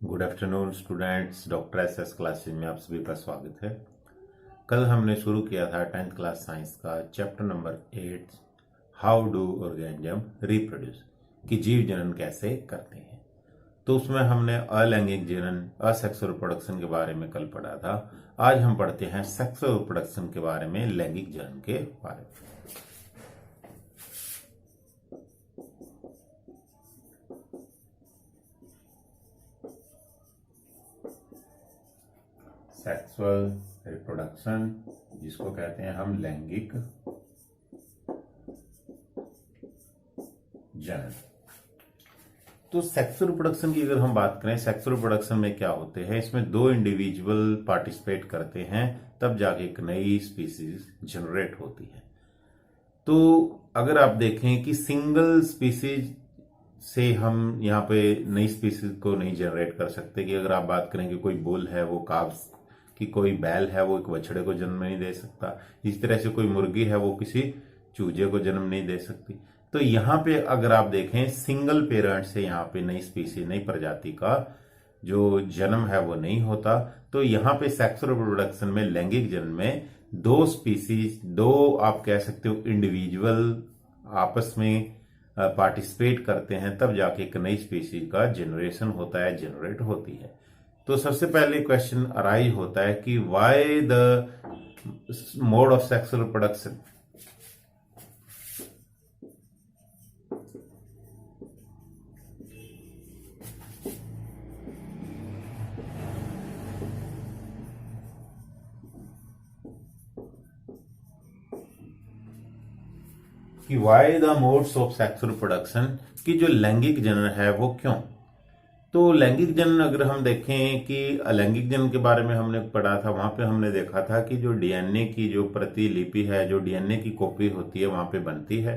Good afternoon students, doctor S classes में आप सभी का स्वागत है। कल हमने शुरू किया था 10th क्लास साइंस का chapter number 8 how do organism reproduce कि जीव जनन कैसे करते हैं। तो उसमें हमने अलैंगिक जनन असेक्सुअल रिप्रोडक्शन के बारे में कल पढ़ा था। आज हम पढ़ते हैं सेक्सुअल रिप्रोडक्शन के बारे में, लैंगिक जनन के बारे में। सेक्सुअल रिप्रोडक्शन जिसको कहते हैं हम लैंगिक जनन। तो सेक्सुअल रिप्रोडक्शन की अगर हम बात करें, सेक्सुअल रिप्रोडक्शन में क्या होते हैं, इसमें दो इंडिविजुअल पार्टिसिपेट करते हैं तब जाके एक नई स्पीसीज जनरेट होती है। तो अगर आप देखें कि सिंगल स्पीसीज से हम यहाँ पे नई स्पीसीज को नहीं जनरेट कर सकते। कि अगर आप बात करें कि कोई बुल है वो काव्स कि कोई बैल है वो एक बछड़े को जन्म नहीं दे सकता, इस तरह से कोई मुर्गी है वो किसी चूजे को जन्म नहीं दे सकती। तो यहाँ पे अगर आप देखें सिंगल पेरेंट से यहाँ पे नई स्पीसी, नई प्रजाति का जो जन्म है वो नहीं होता। तो यहाँ पे सेक्सुअल रिप्रोडक्शन में, लैंगिक जनन में दो स्पीसीज, दो आप कह सकते हो इंडिविजुअल आपस में पार्टिसिपेट करते हैं तब जाके एक नई स्पीसीज का जनरेशन होता है, जनरेट होती है। तो सबसे पहले क्वेश्चन अराइज होता है कि why the mode of sexual reproduction. कि why the modes of sexual reproduction, कि जो लैंगिक जनन है वो क्यों। तो लैंगिक जनन अगर हम देखें कि अलैंगिक जनन के बारे में हमने पढ़ा था, वहां पे हमने देखा था कि जो डीएनए की जो प्रतिलिपि है, जो डीएनए की कॉपी होती है वहां पे बनती है।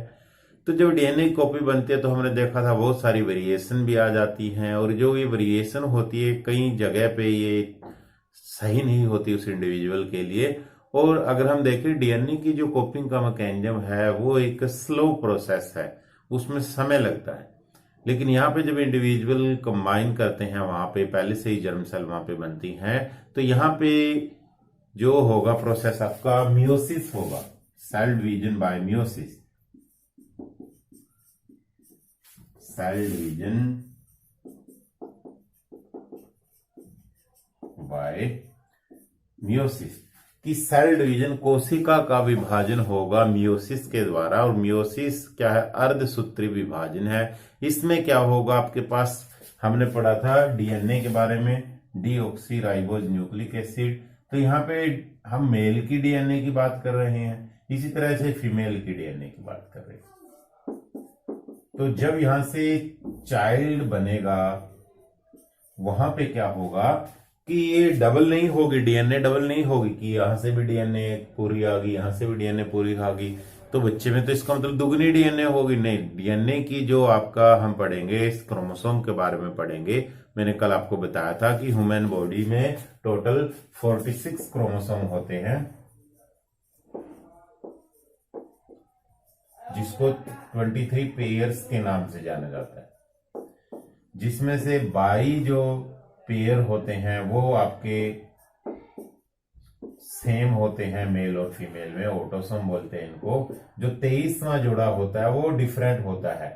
तो जब डीएनए की कॉपी बनती है तो हमने देखा था बहुत सारी वेरिएशन भी आ जाती हैं, और जो ये वेरिएशन होती है कई जगह पे ये सही नहीं होती उस इंडिविजुअल के लिए। और अगर हम देखें डीएनए की जो कॉपिंग का मैकेनिज्म है वो एक स्लो प्रोसेस है, उसमें समय लगता है। लेकिन यहाँ पे जब इंडिविजुअल कंबाइन करते हैं वहां पे पहले से ही जर्म सेल वहां पे बनती हैं, तो यहाँ पे जो होगा प्रोसेस आपका मियोसिस होगा, cell division by meiosis, cell division by meiosis. कि सेल डिवीजन, कोशिका का विभाजन होगा मियोसिस के द्वारा। और मियोसिस क्या है, अर्धसूत्री विभाजन है। इसमें क्या होगा आपके पास, हमने पढ़ा था डीएनए के बारे में, डीऑक्सी राइबोज न्यूक्लिक एसिड। तो यहाँ पे हम मेल की डीएनए की बात कर रहे हैं, इसी तरह से फीमेल की डीएनए की बात कर रहे हैं। तो जब यहां से चाइल्ड बनेगा वहां पे क्या होगा कि ये डबल नहीं होगी, डीएनए डबल नहीं होगी कि यहां से भी डीएनए पूरी आ गई, यहां से भी डीएनए पूरी आ गई तो बच्चे में तो इसका मतलब दुगनी डीएनए होगी। नहीं, डीएनए की जो आपका हम पढ़ेंगे इस क्रोमोसोम के बारे में पढ़ेंगे। मैंने कल आपको बताया था कि ह्यूमन बॉडी में टोटल 46 क्रोमोसोम होते हैं, जिसको 23 पेयर्स के नाम से जाना जाता है, जिसमें से 22 जो पेयर होते हैं वो आपके सेम होते हैं मेल और फीमेल में, ऑटोसोम बोलते हैं इनको। जो 23वां जोड़ा होता है वो डिफरेंट होता है,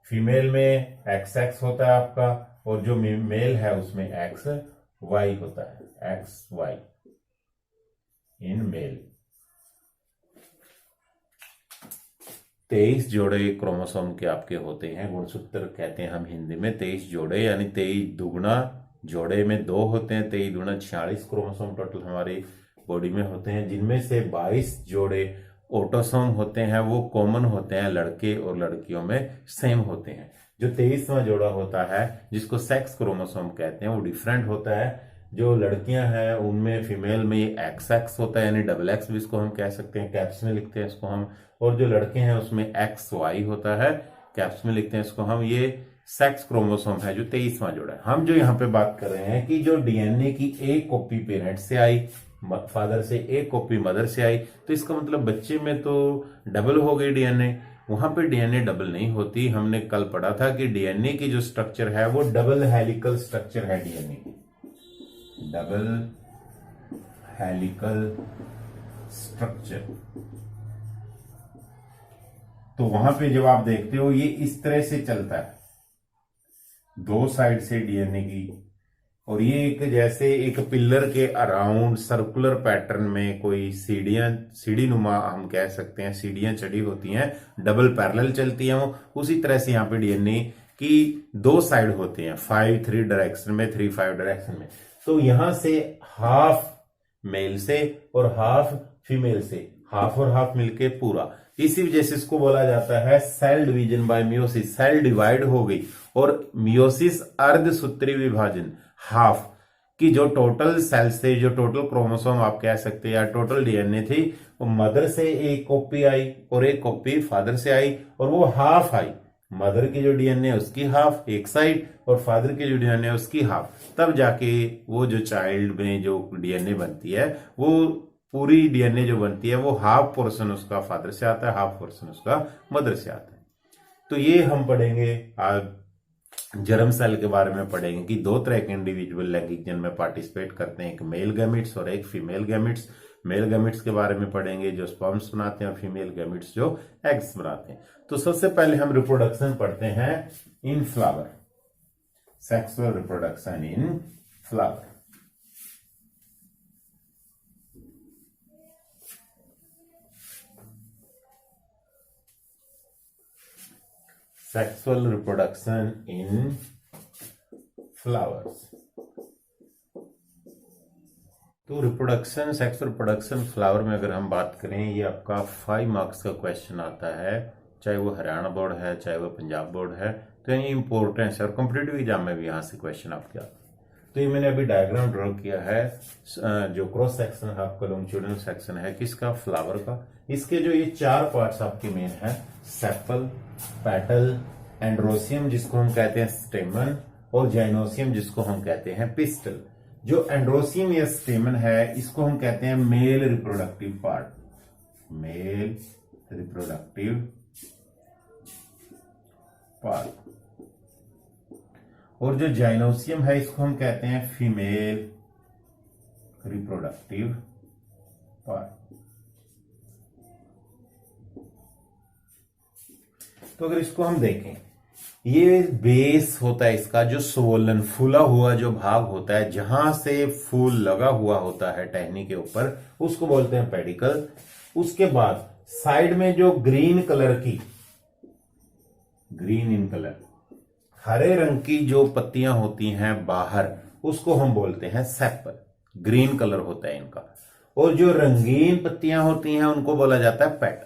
फीमेल में एक्स एक्स होता है आपका, और जो मेल है उसमें एक्स वाई होता है, एक्स वाई इन मेल। 23 जोड़े क्रोमोसोम के आपके होते हैं, गुणसूत्र कहते हैं हम हिंदी में। 23 जोड़े यानी 23 दुगुना, जोड़े में 2 होते हैं, 23 दुगुना 46 क्रोमोसोम टोटल हमारी बॉडी में होते हैं, जिनमें से 22 जोड़े ऑटोसोम होते हैं, वो कॉमन होते हैं, लड़के और लड़कियों में सेम होते हैं। जो 23वां जोड़ा होता है जिसको सेक्स क्रोमोसोम कहते हैं वो डिफरेंट होता है। जो लड़कियां हैं उनमें फीमेल में ये एक्स एक्स होता है, यानी डबल एक्स भी इसको हम कह सकते हैं, कैप्स में लिखते हैं इसको हम। और जो लड़के हैं उसमें एक्स वाई होता है, कैप्स में लिखते हैं इसको हम। ये सेक्स क्रोमोसोम है जो 23वां जोड़ा है। हम जो यहाँ पे बात कर रहे हैं कि जो डीएनए की एक कॉपी पेरेंट से आई, फादर से, एक कॉपी मदर से आई, तो इसका मतलब बच्चे में तो डबल हो गई डीएनए। वहां पे डीएनए डबल नहीं होती। हमने कल पढ़ा था कि डीएनए की जो स्ट्रक्चर है वो डबल हेलिकल स्ट्रक्चर है। डीएनए की डबल हेलिकल स्ट्रक्चर। तो वहां पे जब आप देखते हो ये इस तरह से चलता है, दो साइड से डीएनए की, और ये एक जैसे एक पिलर के अराउंड सर्कुलर पैटर्न में कोई सीढ़ी नुमा हम कह सकते हैं, सीढ़ियां चढ़ी होती हैं, डबल पैरेलल चलती हैं वो। उसी तरह से यहाँ पे डीएनए की दो साइड होते हैं, 5-3 डायरेक्शन में, 3-5 डायरेक्शन में। तो यहां से हाफ मेल से और हाफ फीमेल से, हाफ और हाफ मिलके पूरा। इसी वजह से इसको बोला जाता है cell division by meiosis. Cell divide हो गई, और मियोसिस अर्धसूत्री विभाजन, हाफ की जो टोटल सेल्स थे, जो टोटल क्रोमोसोम आप कह सकते हैं या टोटल डीएनए थी, वो मदर से एक कॉपी आई और एक कॉपी फादर से आई, और वो हाफ आई। मदर की जो डीएनए उसकी हाफ एक साइड, और फादर की जो डीएनए उसकी हाफ। तब जाके वो जो चाइल्ड में जो डीएनए बनती है, वो पूरी डीएनए जो बनती है वो हाफ पोर्शन उसका फादर से आता है, हाफ पोर्शन उसका मदर से आता है। तो ये हम पढ़ेंगे आज जर्म सेल के बारे में पढ़ेंगे कि दो तरह के इंडिविजुअल लैंगिक जन्म में पार्टिसिपेट करते हैं, एक मेल गैमिट्स और एक फीमेल गैमिट्स। मेल गैमिट्स के बारे में पढ़ेंगे जो स्पर्म्स बनाते हैं, और फीमेल गैमिट्स जो एग्स बनाते हैं। तो सबसे पहले हम रिप्रोडक्शन पढ़ते हैं in flower, sexual reproduction in flower. Sexual reproduction in flowers. तो रिप्रोडक्शन, सेक्सुअल रिप्रोडक्शन फ्लावर में अगर हम बात करें, ये आपका 5 मार्क्स का क्वेश्चन आता है, चाहे वो हरियाणा बोर्ड है चाहे वो पंजाब बोर्ड है। तो ये इंपॉर्टेंस है, और कॉम्पिटिटिव एग्जाम में भी यहाँ से क्वेश्चन आपके आते हैं। तो ये मैंने अभी डायग्राम ड्रॉ किया है, जो क्रॉस सेक्शन है आपका, लॉन्जिट्यूडिनल सेक्शन है किसका, फ्लावर का। इसके जो ये 4 पार्ट्स आपके मेन है, सेपल, पेटल, एंड्रोसियम जिसको हम कहते हैं स्टेमन, और जाइनोसियम जिसको हम कहते हैं पिस्टल। जो एंड्रोसियम या स्टेमन है इसको हम कहते हैं male reproductive part, male reproductive part. और जो जाइनोसियम है इसको हम कहते हैं फीमेल रिप्रोडक्टिव पार्ट। तो अगर इसको हम देखें, ये बेस होता है इसका, जो स्वोलन फूला हुआ जो भाग होता है, जहां से फूल लगा हुआ होता है टहनी के ऊपर, उसको बोलते हैं पेडिकल। उसके बाद साइड में जो ग्रीन कलर की, ग्रीन इन कलर, हरे रंग की जो पत्तियां होती हैं बाहर, उसको हम बोलते हैं सेपल, ग्रीन कलर होता है इनका। और जो रंगीन पत्तियां होती हैं उनको बोला जाता है पेटल।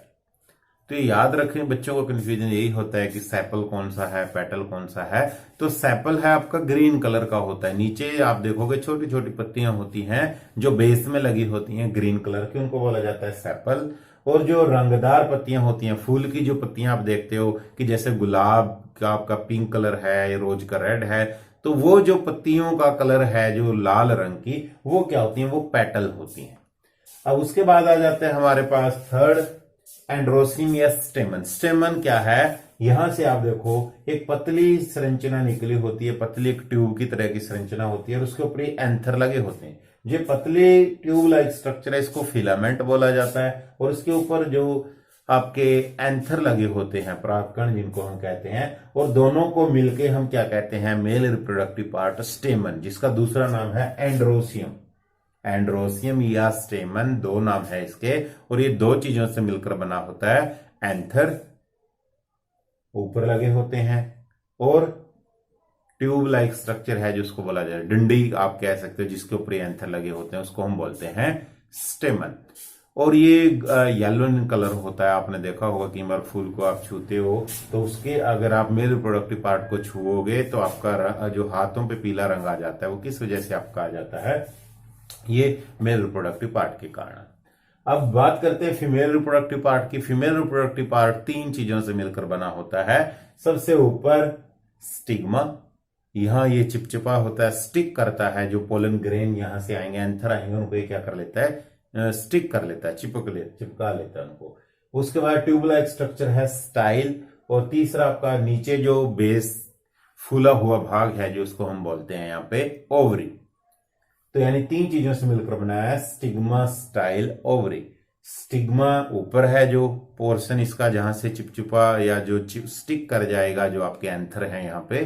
तो याद रखें, बच्चों को कंफ्यूजन यही होता है कि सेपल कौन सा है, पेटल कौन सा है। तो सेपल है आपका ग्रीन कलर का होता है, नीचे आप देखोगे छोटी छोटी पत्तियां होती हैं जो बेस में लगी होती हैं ग्रीन कलर की, उनको बोला जाता है सेपल। और जो रंगदार पत्तियां होती हैं, फूल की जो पत्तियां आप देखते हो कि जैसे गुलाब का आपका पिंक कलर है, रोज का रेड है, तो वो जो पत्तियों का कलर है जो लाल रंग की, वो क्या होती हैं, वो पेटल होती हैं। अब उसके बाद आ जाते हैं हमारे पास थर्ड, एंड्रोसियम या स्टेमन। स्टेमन क्या है, यहां से आप देखो एक पतली संरचना निकली होती है, पतली एक ट्यूब की तरह की संरचना होती है, और उसके ऊपर एंथर लगे होते हैं। ये पतले ट्यूब लाइक स्ट्रक्चर है, इसको फिलामेंट बोला जाता है। और इसके ऊपर जो आपके एंथर लगे होते हैं, परागकण जिनको हम कहते हैं, और दोनों को मिलके हम क्या कहते हैं, मेल रिप्रोडक्टिव पार्ट स्टेमन, जिसका दूसरा नाम है एंड्रोसियम। एंड्रोसियम या स्टेमन, दो नाम है इसके, और ये दो चीजों से मिलकर बना होता है। एंथर ऊपर लगे होते हैं, और ट्यूब लाइक स्ट्रक्चर है जिसको बोला जाए, डंडी आप कह सकते हो, जिसके ऊपर एंथर लगे होते हैं, उसको हम बोलते हैं स्टेमन। और ये येलो इन कलर होता है। आपने देखा होगा कि मर फूल को आप छूते हो तो उसके अगर आप मेल रिप्रोडक्टिव पार्ट को छुओगे तो आपका जो हाथों पे पीला रंग आ जाता है, वो किस वजह से आपका आ जाता है, ये मेल रिप्रोडक्टिव पार्ट के कारण। अब बात करते हैं फीमेल रिप्रोडक्टिव पार्ट की। फीमेल रिप्रोडक्टिव पार्ट 3 चीजों से मिलकर बना होता है। सबसे ऊपर स्टिग्मा, यहां ये चिपचिपा होता है, स्टिक करता है, जो पोलन ग्रेन यहां से आएंगे, एंथर आएंगे, उनको ये क्या कर लेता है, स्टिक कर लेता है, चिपका लेता है उनको। उसके बाद ट्यूब लाइक स्ट्रक्चर है स्टाइल, और तीसरा आपका नीचे जो बेस फूला हुआ भाग है जो उसको हम बोलते हैं यहाँ पे ओवरी। तो यानी तीन चीजों से मिलकर बनाया है स्टिग्मा, स्टाइल, ओवरी। स्टिग्मा ऊपर है जो पोर्शन इसका जहां से चिपचिपा या जो स्टिक कर जाएगा जो आपके एंथर है यहाँ पे,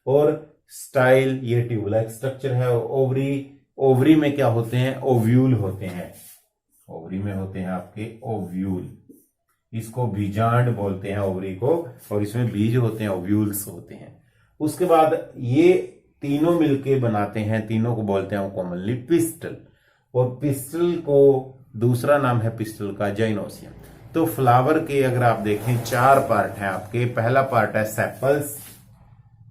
और स्टाइल ये ट्यूब लाइक स्ट्रक्चर है। और ओवरी, ओवरी में क्या होते हैं, ओव्यूल होते हैं। ओवरी में होते हैं आपके ओव्यूल, इसको बीजांड बोलते हैं ओवरी को, और इसमें बीज होते हैं, ओव्यूल्स होते हैं। उसके बाद ये तीनों मिलके बनाते हैं, तीनों को बोलते हैं कॉमनली पिस्टल, और पिस्टल को दूसरा नाम है पिस्टल का जाइनोसियम। तो फ्लावर के अगर आप देखें चार पार्ट हैं आपके। पहला पार्ट है सेपल्स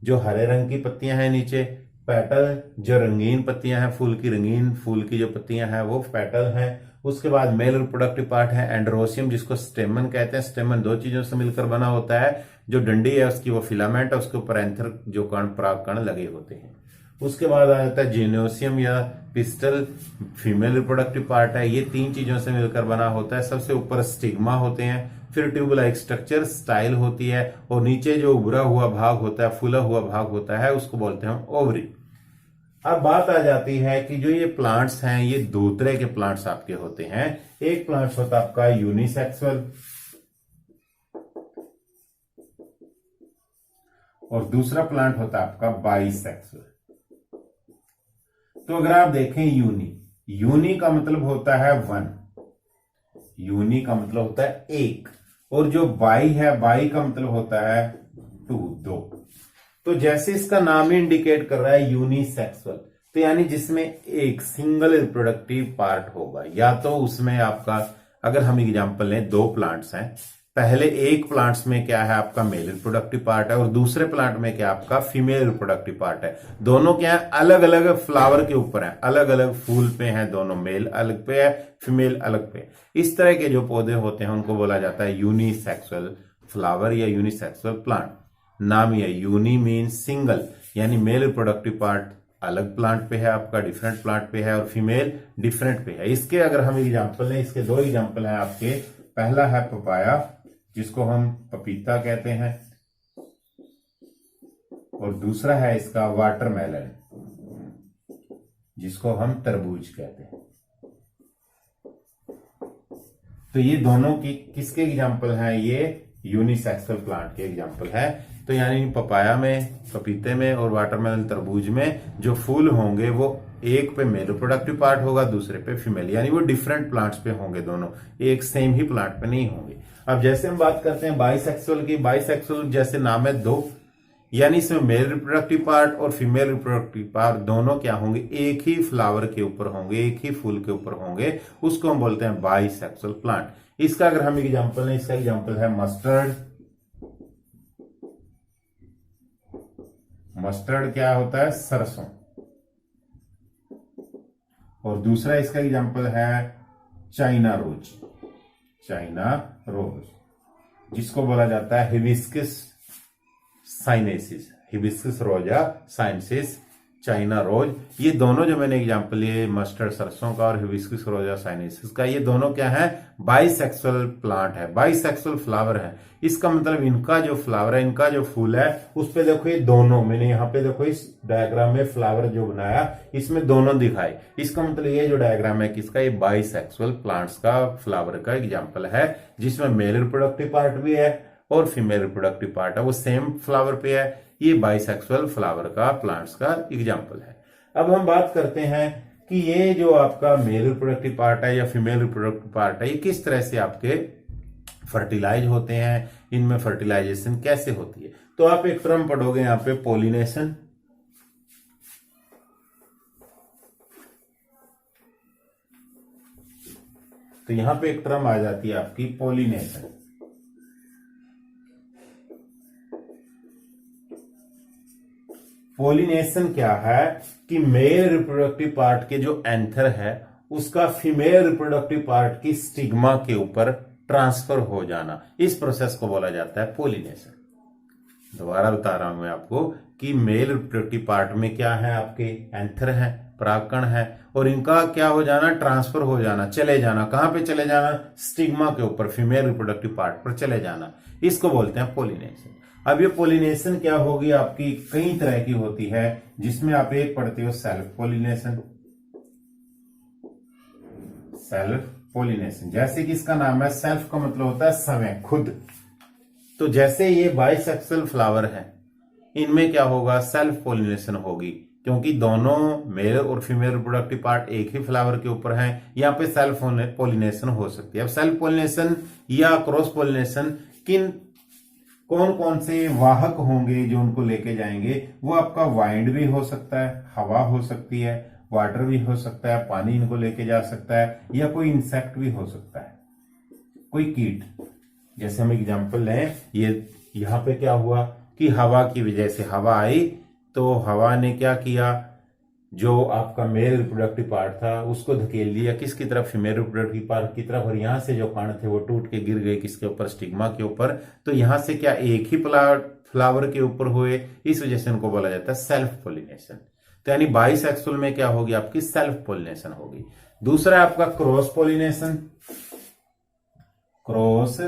जो हरे रंग की पत्तियां हैं नीचे, पेटल जो रंगीन पत्तियां हैं, फूल की रंगीन फूल की जो पत्तियां हैं वो पेटल हैं। उसके बाद मेल रिप्रोडक्टिव पार्ट है एंड्रोसियम जिसको स्टेमन कहते हैं। स्टेमन दो चीजों से मिलकर बना होता है, जो डंडी है उसकी वो फिलामेंट है, उसके ऊपर एंथर जो कण पराग कण लगे होते हैं। उसके बाद आ जाता है जिनोसियम या पिस्टल, फीमेल रिप्रोडक्टिव पार्ट है। ये तीन चीजों से मिलकर बना होता है। सबसे ऊपर स्टिग्मा होते हैं, फिर ट्यूब लाइक स्ट्रक्चर, स्टाइल होती है, और नीचे जो उभरा हुआ भाग होता है, फूला हुआ भाग होता है, उसको बोलते हैं ओवरी। अब बात आ जाती है कि जो ये प्लांट्स हैं ये दो तरह के प्लांट्स आपके होते हैं। एक प्लांट होता है आपका यूनिसेक्सुअल, और दूसरा प्लांट होता है आपका बाइसेक्सुअल। तो अगर आप देखें यूनी का मतलब होता है वन, यूनी का मतलब होता है एक, और जो बाई है, बाई का मतलब होता है टू, दो। तो जैसे इसका नाम ही इंडिकेट कर रहा है यूनिसेक्सुअल, तो यानी जिसमें एक सिंगल रिप्रोडक्टिव पार्ट होगा, या तो उसमें आपका, अगर हम एग्जांपल लें, दो प्लांट्स हैं, पहले एक प्लांट्स में क्या है आपका मेल रिप्रोडक्टिव पार्ट है, और दूसरे प्लांट में क्या आपका फीमेल रिप्रोडक्टिव पार्ट है। दोनों क्या है, अलग अलग फ्लावर के ऊपर है, अलग अलग फूल पे हैं, दोनों मेल अलग पे है, फीमेल अलग पे। इस तरह के जो पौधे होते हैं उनको बोला जाता है यूनिसेक्सुअल फ्लावर या यूनिसेक्सुअल प्लांट। नाम ये यूनी मीन सिंगल, यानी मेल रिप्रोडक्टिव पार्ट अलग प्लांट पे है आपका, डिफरेंट प्लांट पे है, और फीमेल डिफरेंट पे है। इसके अगर हम एग्जांपल लें, इसके दो एग्जांपल हैं आपके। पहला है पपाया जिसको हम पपीता कहते हैं, और दूसरा है इसका वाटरमेलन जिसको हम तरबूज कहते हैं। तो ये दोनों की किसके एग्जांपल हैं, ये यूनिसेक्सुअल प्लांट के एग्जांपल है। तो यानी पपाया में, पपीते में, और वाटरमेलन तरबूज में जो फूल होंगे वो एक पे मेल रिप्रोडक्टिव पार्ट होगा, दूसरे पे फीमेल, यानी वो डिफरेंट प्लांट्स पे होंगे, दोनों एक सेम ही प्लांट पे नहीं होंगे। अब जैसे हम बात करते हैं बाइसेक्सुअल की, बाइसेक्सुअल जैसे नाम है दो, यानी इसमें मेल रिप्रोडक्टिव पार्ट और फीमेल रिप्रोडक्टिव पार्ट दोनों क्या होंगे, एक ही फ्लावर के ऊपर होंगे, एक ही फूल के ऊपर होंगे, उसको हम बोलते हैं बाइसेक्सुअल प्लांट। इसका अगर हम एग्जांपल लें, इसका एग्जांपल है मस्टर्ड। मस्टर्ड क्या होता है, सरसों। और दूसरा इसका एग्जांपल है चाइना रोज, चाइना रोज जिसको बोला जाता है हिबिस्कस साइनेसिस, हिबिस्कस रोजा साइनेसिस, चाइना रोज। ये दोनों जो मैंने एग्जांपल लिए मस्टर्ड सरसों का और हिबिस्कस रोजा साइनेसिस का, ये दोनों क्या है, बाइसेक्सुअल प्लांट है, बाइसेक्सुअल फ्लावर है। इसका मतलब इनका जो फ्लावर है, इनका जो फूल है, उस पे देखो ये दोनों, मैंने यहाँ पे देखो इस डायग्राम में फ्लावर जो बनाया इसमें दोनों दिखाए। इसका मतलब ये जो डायग्राम है किसका, ये बाइसेक्सुअल प्लांट्स का फ्लावर का एग्जाम्पल है, जिसमें मेल रिप्रोडक्टिव पार्ट भी है और फीमेल रिप्रोडक्टिव पार्ट है, वो सेम फ्लावर पे है। ये बाइसेक्सुअल फ्लावर का प्लांट्स का एग्जाम्पल है। अब हम बात करते हैं कि ये जो आपका मेल रिप्रोडक्टिव पार्ट है या फीमेल रिप्रोडक्टिव पार्ट है, ये किस तरह से आपके फर्टिलाइज होते हैं, इनमें फर्टिलाइजेशन कैसे होती है। तो आप एक टर्म पढ़ोगे यहाँ पे पोलिनेशन, तो यहां पे एक टर्म आ जाती है आपकी पोलिनेशन। पोलिनेशन क्या है कि मेल रिप्रोडक्टिव पार्ट के जो एंथर है उसका फीमेल रिप्रोडक्टिव पार्ट की स्टिग्मा के ऊपर ट्रांसफर हो जाना, इस प्रोसेस को बोला जाता है पोलिनेशन। दोबारा बता रहा हूं मैं आपको कि मेल रिप्रोडक्टिव पार्ट में क्या है, आपके एंथर है, परागकण है, और इनका क्या हो जाना, ट्रांसफर हो जाना, चले जाना। कहां पे चले जाना, स्टिग्मा के ऊपर, फीमेल रिप्रोडक्टिव पार्ट पर चले जाना। इसको बोलते हैं पोलिनेशन। अब ये पोलिनेशन क्या होगी आपकी, कई तरह की होती है, जिसमें आप एक पढ़ते हो सेल्फ पोलिनेशन। सेल्फ पोलिनेशन, जैसे कि इसका नाम है, सेल्फ का मतलब होता है स्वयं, खुद। तो जैसे ये बाइसेक्सुअल फ्लावर है, इनमें क्या होगा, सेल्फ पोलिनेशन होगी, क्योंकि दोनों मेल और फीमेल रिप्रोडक्टिव पार्ट एक ही फ्लावर के ऊपर हैं। यहाँ पे सेल्फ पोलिनेशन हो सकती है। अब सेल्फ पोलिनेशन या क्रॉस पोलिनेशन कौन कौन से वाहक होंगे जो उनको लेके जाएंगे, वो आपका वाइंड भी हो सकता है, हवा हो सकती है, वाटर भी हो सकता है, पानी इनको लेके जा सकता है, या कोई इंसेक्ट भी हो सकता है, कोई कीट। जैसे हम एग्जांपल लें, ये यहाँ पे क्या हुआ कि हवा की वजह से, हवा आई तो हवा ने क्या किया, जो आपका मेल रिप्रोडक्टिव पार्ट था उसको धकेल दिया किसकी तरफ, फीमेल रिप्रोडक्टिव पार्ट की तरफ, और यहां से जो कण थे वो टूट के गिर गए किसके ऊपर, स्टिग्मा के ऊपर। तो यहां से क्या एक ही फ्लावर के ऊपर हुए, इस वजह से उनको बोला जाता है सेल्फ पोलिनेशन। तो यानी बाइसेक्सुअल में क्या होगी आपकी, सेल्फ पोलिनेशन होगी। दूसरा आपका क्रॉस पोलिनेशन। क्रॉस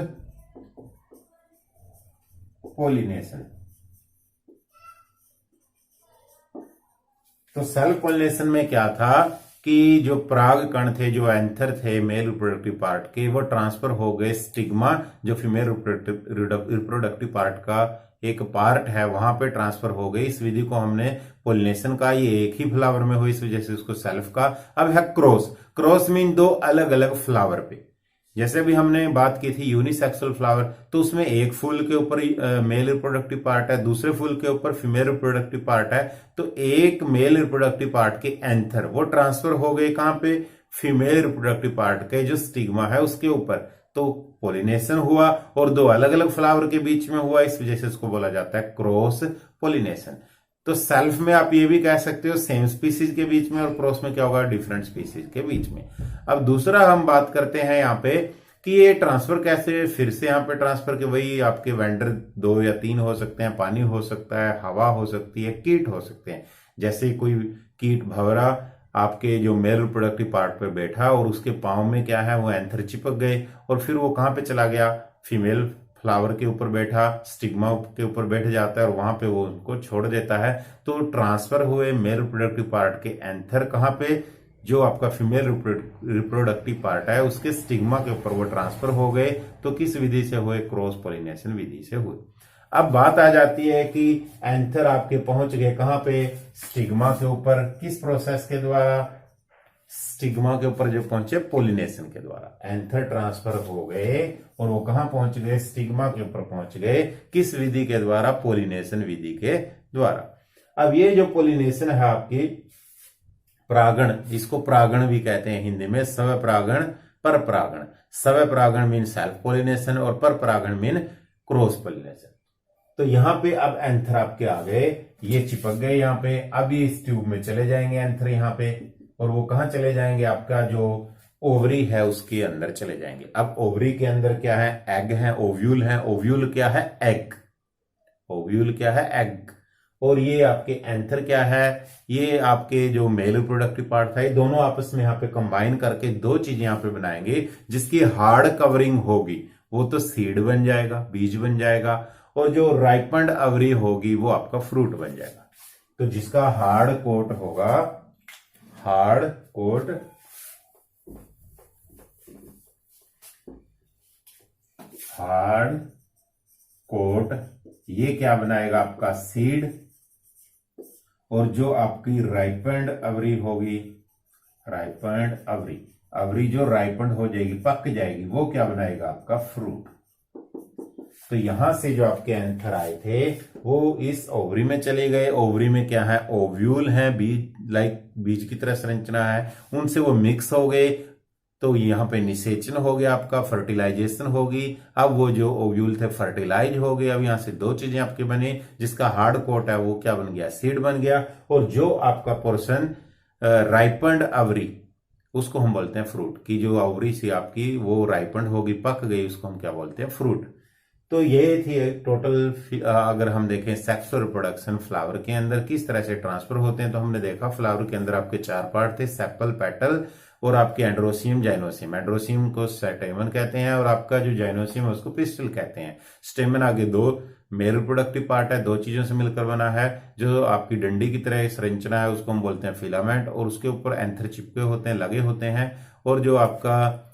पोलिनेशन, तो सेल्फ पोलिनेशन में क्या था कि जो पराग कण थे, जो एंथर थे मेल रिप्रोडक्टिव पार्ट के, वो ट्रांसफर हो गए स्टिग्मा, जो फीमेल रिप्रोडक्टिव पार्ट का एक पार्ट है, वहां पे ट्रांसफर हो गई। इस विधि को हमने पोलिनेशन का, ये एक ही फ्लावर में हुई, इस वजह से उसको सेल्फ का। अब है क्रॉस। क्रॉस मीन दो अलग अलग फ्लावर पे, जैसे भी हमने बात की थी यूनिसेक्सुअल फ्लावर, तो उसमें एक फूल के ऊपर मेल रिप्रोडक्टिव पार्ट है, दूसरे फूल के ऊपर फीमेल रिप्रोडक्टिव पार्ट है। तो एक मेल रिप्रोडक्टिव पार्ट के एंथर वो ट्रांसफर हो गए कहां पे, फीमेल रिप्रोडक्टिव पार्ट के जो स्टिग्मा है उसके ऊपर। तो पोलिनेशन हुआ और दो अलग अलग फ्लावर के बीच में हुआ, इस वजह से इसको बोला जाता है क्रॉस पोलिनेशन। तो सेल्फ में आप ये भी कह सकते हो सेम स्पीसीज के बीच में, और क्रॉस में क्या होगा, डिफरेंट स्पीसीज के बीच में। अब दूसरा हम बात करते हैं यहाँ पे कि ये ट्रांसफर कैसे, फिर से यहाँ पे ट्रांसफर के वही आपके वेंडर 2 या 3 हो सकते हैं, पानी हो सकता है, हवा हो सकती है, कीट हो सकते हैं। जैसे कोई कीट भंवरा आपके जो मेल रिप्रोडक्टिव पार्ट पे बैठा और उसके पांव में क्या है, वो एंथर चिपक गए, और फिर वो कहां पे चला गया, फीमेल फ्लावर के ऊपर बैठा, स्टिग्मा के ऊपर बैठ जाता है, और वहां पे वो उनको छोड़ देता है। तो ट्रांसफर हुए मेल रिप्रोडक्टिव पार्ट के एंथर कहां पे, जो आपका फीमेल रिप्रोडक्टिव पार्ट है उसके स्टिग्मा के ऊपर वो ट्रांसफर हो गए। तो किस विधि से हुए, क्रॉस पोलिनेशन विधि से हुए। अब बात आ जाती है कि एंथर आपके पहुंच गए कहां पे, स्टिग्मा के ऊपर, किस प्रोसेस के द्वारा, स्टिग्मा के ऊपर जो पहुंचे पोलिनेशन के द्वारा। एंथर ट्रांसफर हो गए और वो कहां पहुंच गए, स्टिग्मा के ऊपर पहुंच गए, किस विधि के द्वारा, पोलिनेशन विधि के द्वारा। अब ये जो पोलिनेशन है आपकी, परागण, इसको परागण भी कहते हैं हिंदी में, स्व परागण, पर परागण। स्व परागण मीन सेल्फ पोलिनेशन और पर परागण मीन क्रॉस पोलिनेशन। तो यहां पे अब एंथर आपके आ गए, ये चिपक गए यहाँ पे। अब ये इस ट्यूब में चले जाएंगे एंथर यहाँ पे, और वो कहां चले जाएंगे, आपका जो ओवरी है उसके अंदर चले जाएंगे। अब ओवरी के अंदर क्या है, एग है, ओव्यूल है। ओव्यूल क्या है, एग। ओव्यूल क्या है, एग। और ये आपके एंथर क्या है, ये आपके जो मेल रिप्रोडक्टिव पार्ट था, ये दोनों आपस में यहाँ पे कंबाइन करके दो चीजें यहाँ पे बनाएंगे, जिसकी हार्ड कवरिंग होगी वो तो सीड बन जाएगा, बीज बन जाएगा, और जो राइपन्ड अवरी होगी वो आपका फ्रूट बन जाएगा। तो जिसका हार्ड कोट होगा, हार्ड कोट, हार्ड कोट, ये क्या बनाएगा आपका सीड, और जो आपकी राइपन्ड अवरी होगी, राइपन्ड अवरी, अवरी जो राइपन्ड हो जाएगी, पक जाएगी, वो क्या बनाएगा आपका फ्रूट। तो यहां से जो आपके एंथर आए थे वो इस ओवरी में चले गए। ओवरी में क्या है, ओव्यूल है, बीज, लाइक बीज की तरह संरचना है, उनसे वो मिक्स हो गए। तो यहाँ पे निषेचन हो गया आपका, फर्टिलाइजेशन होगी। अब वो जो ओव्यूल थे फर्टिलाइज हो गए। अब यहाँ से दो चीजें आपके बने, जिसका हार्ड कोट है वो क्या बन गया, सीड बन गया, और जो आपका पोर्शन राइपन्ड अवरी, उसको हम बोलते हैं फ्रूट। की जो अवरी सी आपकी वो राइपन्ड होगी, पक गई, उसको हम क्या बोलते हैं, फ्रूट। तो ये थी टोटल। अगर हम देखें सेक्स और रिप्रोडक्शन फ्लावर के अंदर किस तरह से ट्रांसफर होते हैं, तो हमने देखा फ्लावर के अंदर आपके 4 पार्ट थे, सेपल, पेटल और आपके एंड्रोसियम, जाइनोसियम। एंड्रोसियम को स्टेमन कहते हैं और आपका जो जाइनोसियम है उसको पिस्टल कहते हैं। स्टेमन आगे 2 मेल रिप्रोडक्टिव पार्ट है, 2 चीजों से मिलकर बना है। जो आपकी डंडी की तरह संरचना है उसको हम बोलते हैं फिलामेंट, और उसके ऊपर एंथर चिपके होते हैं, लगे होते हैं। और जो आपका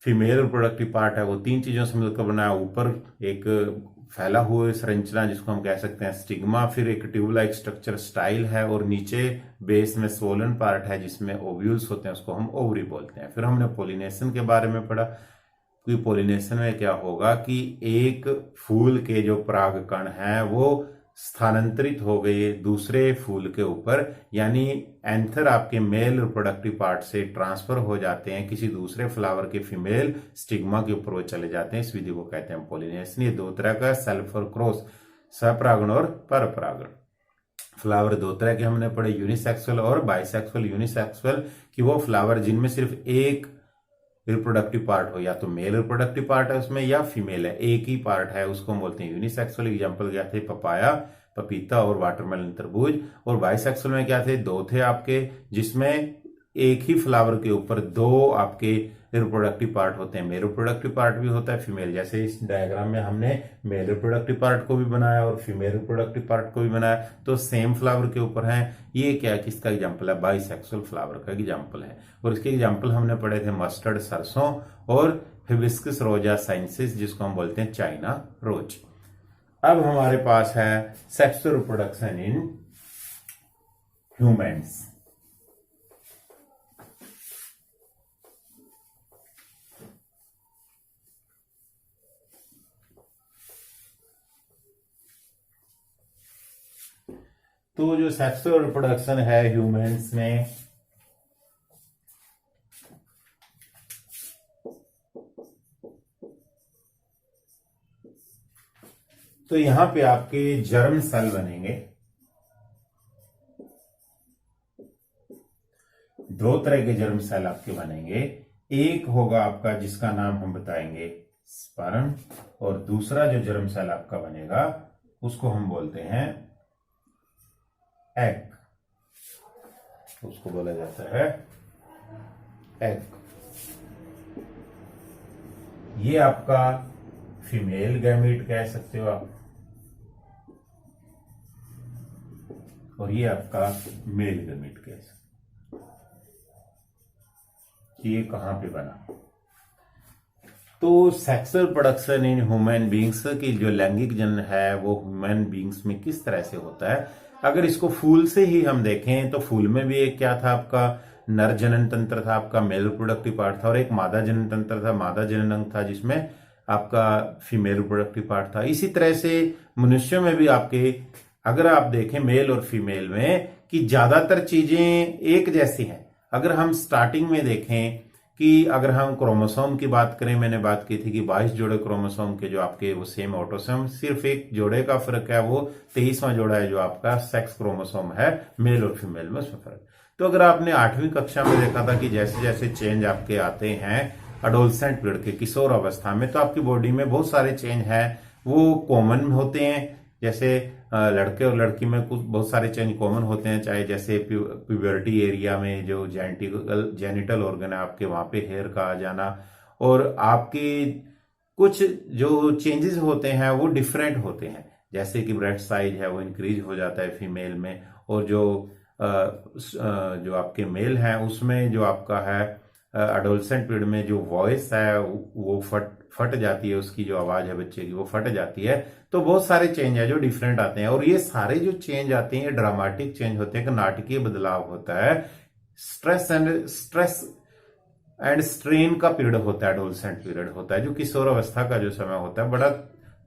फीमेल रिप्रोडक्टिव पार्ट है वो 3 चीजों से मिलकर बना है। ऊपर एक फैला हुआ संरचना जिसको हम कह सकते हैं स्टिग्मा, फिर एक ट्यूब लाइक स्ट्रक्चर स्टाइल है, और नीचे बेस में सोलन पार्ट है जिसमें ओव्यूल्स होते हैं, उसको हम ओवरी बोलते हैं। फिर हमने पोलिनेशन के बारे में पढ़ा कि पोलिनेशन में क्या होगा कि एक फूल के जो परागकण हैं वो स्थानांतरित हो गए दूसरे फूल के ऊपर, यानी एंथर आपके मेल रिप्रोडक्टिव पार्ट से ट्रांसफर हो जाते हैं किसी दूसरे फ्लावर के फीमेल स्टिग्मा के ऊपर वो चले जाते हैं। इस विधि को कहते हैं पोलिनेशन। ये 2 तरह का सेल्फ और क्रॉस, स्वपरागण और परपरागण। फ्लावर 2 तरह के हमने पढ़े, यूनिसेक्सुअल और बाइसेक्सुअल। यूनिसेक्सुअल कि वो फ्लावर जिनमें सिर्फ एक रिप्रोडक्टिव पार्ट हो, या तो मेल रिप्रोडक्टिव पार्ट है उसमें या फीमेल है, एक ही पार्ट है, उसको हम बोलते हैं यूनिसेक्सुअल। एग्जांपल क्या थे, पपाया, पपीता और वाटरमेलन तरबूज। और बाइसेक्सुअल में क्या थे, 2 थे आपके, जिसमें एक ही फ्लावर के ऊपर 2 आपके रिप्रोडक्टिव पार्ट होते हैं। मेल रिप्रोडक्टिव पार्ट भी होता है, फीमेल। जैसे इस डायग्राम में हमने मेल रिप्रोडक्टिव पार्ट को भी बनाया और फीमेल रिप्रोडक्टिव पार्ट को भी बनाया, तो सेम फ्लावर के ऊपर है। ये क्या किसका एग्जाम्पल है, बाइसेक्सुअल फ्लावर का एग्जाम्पल है। और इसके एग्जाम्पल हमने पढ़े थे मस्टर्ड सरसों और हिबिस्कस रोजा साइनेंसिस जिसको हम बोलते हैं चाइना रोज। अब हमारे पास है सेक्सुअल रिप्रोडक्शन इन ह्यूमंस। तो जो सेक्सुअल रिप्रोडक्शन है ह्यूमंस में, तो यहां पे आपके जर्म सेल बनेंगे। 2 तरह के जर्म सेल आपके बनेंगे। एक होगा आपका जिसका नाम हम बताएंगे स्पर्म, और दूसरा जो जर्म सेल आपका बनेगा उसको हम बोलते हैं एग। उसको बोला जाता है एग। ये आपका फीमेल गैमीट कह सकते हो आप, और ये आपका मेल गैमीट कह सकते हो। ये कहां पे बना, तो sexual production in human beings की जो लैंगिक जनन है वो ह्यूमन बींग्स में किस तरह से होता है। अगर इसको फूल से ही हम देखें तो फूल में भी एक क्या था आपका नर जनन तंत्र था, आपका मेल रिप्रोडक्टिव पार्ट था, और एक मादा जनन तंत्र था, मादा जनन अंग था जिसमें आपका फीमेल रिप्रोडक्टिव पार्ट था। इसी तरह से मनुष्यों में भी आपके अगर आप देखें मेल और फीमेल में कि ज्यादातर चीजें एक जैसी हैं। अगर हम स्टार्टिंग में देखें कि अगर हम क्रोमोसोम की बात करें, मैंने बात की थी कि 22 जोड़े क्रोमोसोम के जो आपके वो सेम ऑटोसोम, सिर्फ एक जोड़े का फर्क है, वो 23वां जोड़ा है जो आपका सेक्स क्रोमोसोम है मेल और फीमेल में, उसमें फर्क। तो अगर आपने 8वीं कक्षा में देखा था कि जैसे जैसे चेंज आपके आते हैं अडोलसेंट पीरियड के, किशोर अवस्था में, तो आपकी बॉडी में बहुत सारे चेंज हैं वो कॉमन होते हैं। जैसे लड़के और लड़की में कुछ बहुत सारे चेंज कॉमन होते हैं, चाहे जैसे प्यूबर्टी एरिया में जो जेनिटल ऑर्गन है आपके, वहां पे हेयर का आ जाना, और आपके कुछ जो चेंजेस होते हैं वो डिफरेंट होते हैं। जैसे कि ब्रेस्ट साइज है वो इंक्रीज हो जाता है फीमेल में, और जो आपके मेल हैं उसमें जो आपका है एडोलसेंट पीरियड में जो वॉइस है वो फट जाती है, उसकी जो आवाज है बच्चे की वो फट जाती है। तो बहुत सारे चेंज है जो डिफरेंट आते हैं, और ये सारे जो चेंज आते हैं ड्रामेटिक चेंज होते हैं, नाटकीय बदलाव होता है। स्ट्रेस एंड स्ट्रेन का पीरियड होता है, एडोलसेंट पीरियड होता है, जो किशोर अवस्था का जो समय होता है, बड़ा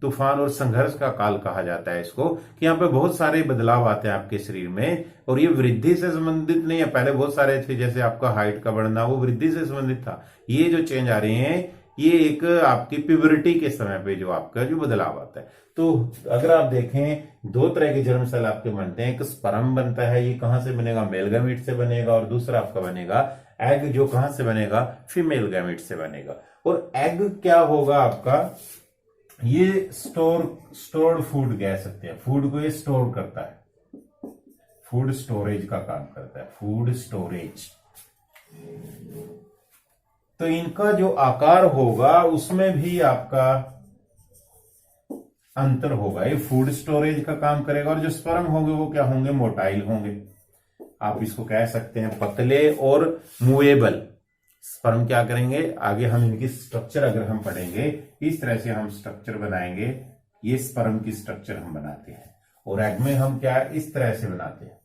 तूफान और संघर्ष का काल कहा जाता है इसको, कि यहाँ पे बहुत सारे बदलाव आते हैं आपके शरीर में, और ये वृद्धि से संबंधित नहीं है। पहले बहुत सारे थे, जैसे आपका हाइट का बढ़ना, वो वृद्धि से संबंधित था। ये जो चेंज आ रहे हैं ये एक आपकी प्यूबरिटी के समय पे जो आपका जो बदलाव आता है। तो अगर आप देखें 2 तरह के जर्म सेल आपके बनते हैं, एक स्पर्म बनता है, ये कहां से बनेगा, मेल गैमीट से बनेगा, और दूसरा आपका बनेगा एग, जो कहां से बनेगा, फीमेल गैमीट से बनेगा। और एग क्या होगा आपका, ये स्टोर्ड फूड कह सकते हैं, फूड को ये स्टोर करता है, फूड स्टोरेज का काम करता है, फूड स्टोरेज। तो इनका जो आकार होगा उसमें भी आपका अंतर होगा, ये फूड स्टोरेज का काम करेगा, और जो स्पर्म होंगे वो क्या होंगे, मोटाइल होंगे। आप इसको कह सकते हैं पतले और मूवेबल। स्पर्म क्या करेंगे, आगे हम इनकी स्ट्रक्चर अगर हम पढ़ेंगे, इस तरह से हम स्ट्रक्चर बनाएंगे। ये स्पर्म की स्ट्रक्चर हम बनाते हैं, और एग में हम क्या इस तरह से बनाते हैं।